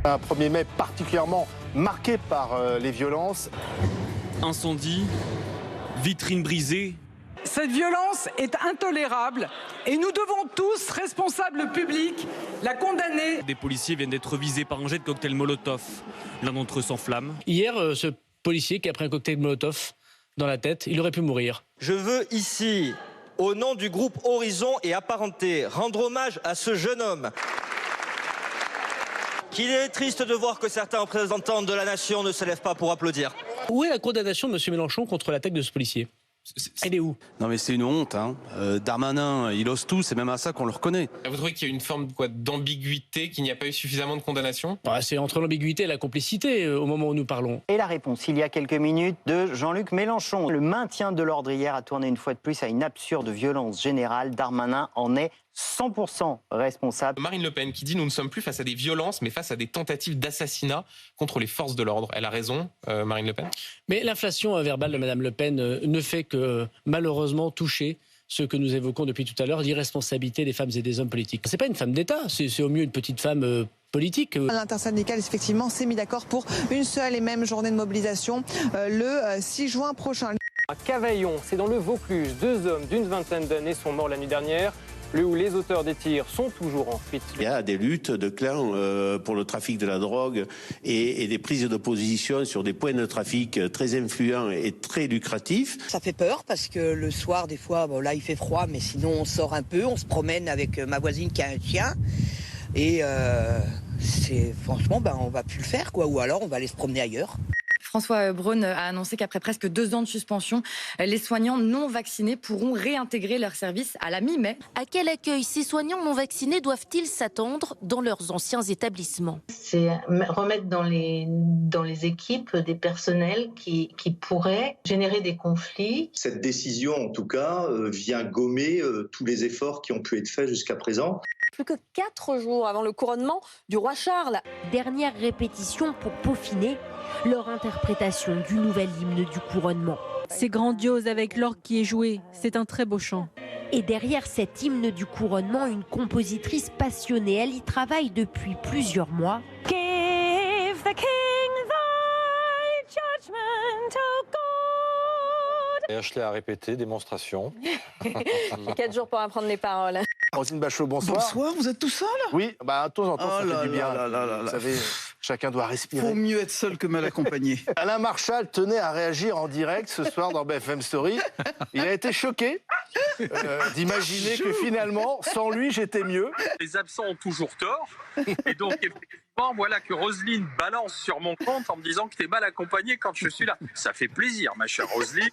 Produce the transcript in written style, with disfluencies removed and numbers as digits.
Un 1er mai particulièrement marqué par les violences. Incendie, vitrines brisées. Cette violence est intolérable et nous devons tous, responsables publics, la condamner. Des policiers viennent d'être visés par un jet de cocktail Molotov. L'un d'entre eux s'enflamme. Hier, ce policier qui a pris un cocktail Molotov dans la tête, il aurait pu mourir. Je veux ici, au nom du groupe Horizon et Apparentés, rendre hommage à ce jeune homme. Qu'il est triste de voir que certains représentants de la nation ne se lèvent pas pour applaudir. Où est la condamnation de M. Mélenchon contre l'attaque de ce policier ? Elle est où ? Non mais c'est une honte. Darmanin, il ose tout, c'est même à ça qu'on le reconnaît. Vous trouvez qu'il y a une forme d'ambiguïté, qu'il n'y a pas eu suffisamment de condamnation ? C'est entre l'ambiguïté et la complicité au moment où nous parlons. Et la réponse, il y a quelques minutes, de Jean-Luc Mélenchon. Le maintien de l'ordre hier a tourné une fois de plus à une absurde violence générale. Darmanin en est 100% responsable. Marine Le Pen qui dit « Nous ne sommes plus face à des violences, mais face à des tentatives d'assassinat contre les forces de l'ordre ». Elle a raison, Marine Le Pen ? Mais l'inflation verbale de Mme Le Pen ne fait que malheureusement toucher ce que nous évoquons depuis tout à l'heure, l'irresponsabilité des femmes et des hommes politiques. C'est pas une femme d'État, c'est au mieux une petite femme politique. L'intersyndicale, effectivement, s'est mis d'accord pour une seule et même journée de mobilisation le 6 juin prochain. À Cavaillon, c'est dans le Vaucluse. 2 hommes d'une vingtaine d'années sont morts la nuit dernière. Où les auteurs des tirs sont toujours en fuite. Il y a des luttes de clans pour le trafic de la drogue et des prises de position sur des points de trafic très influents et très lucratifs. Ça fait peur parce que le soir, des fois, là il fait froid, mais sinon on sort un peu, on se promène avec ma voisine qui a un chien. Et franchement, on va plus le faire, quoi. Ou alors on va aller se promener ailleurs. François Braun a annoncé qu'après presque 2 ans de suspension, les soignants non vaccinés pourront réintégrer leur service à la mi-mai. À quel accueil ces soignants non vaccinés doivent-ils s'attendre dans leurs anciens établissements ? C'est remettre dans les équipes des personnels qui pourraient générer des conflits. Cette décision, en tout cas, vient gommer tous les efforts qui ont pu être faits jusqu'à présent. Plus que 4 jours avant le couronnement du roi Charles. Dernière répétition pour peaufiner leur interprétation du nouvel hymne du couronnement. C'est grandiose avec l'orgue qui est joué, c'est un très beau chant. Et derrière cet hymne du couronnement, une compositrice passionnée, elle y travaille depuis plusieurs mois. Give the king thy judgment, O God. Et Ashley a répété, démonstration. 4 jours pour apprendre les paroles. Roselyne Bachelot, bonsoir. Bonsoir, vous êtes tout seul ? Oui, de temps en temps, ça fait du bien. Vous savez, chacun doit respirer. Faut mieux être seul que mal accompagné. Alain Marchal tenait à réagir en direct ce soir dans BFM Story. Il a été choqué d'imaginer que finalement, sans lui, j'étais mieux. Les absents ont toujours tort. Et donc, effectivement, voilà que Roselyne balance sur mon compte en me disant que t'es mal accompagné quand je suis là. Ça fait plaisir, ma chère Roselyne.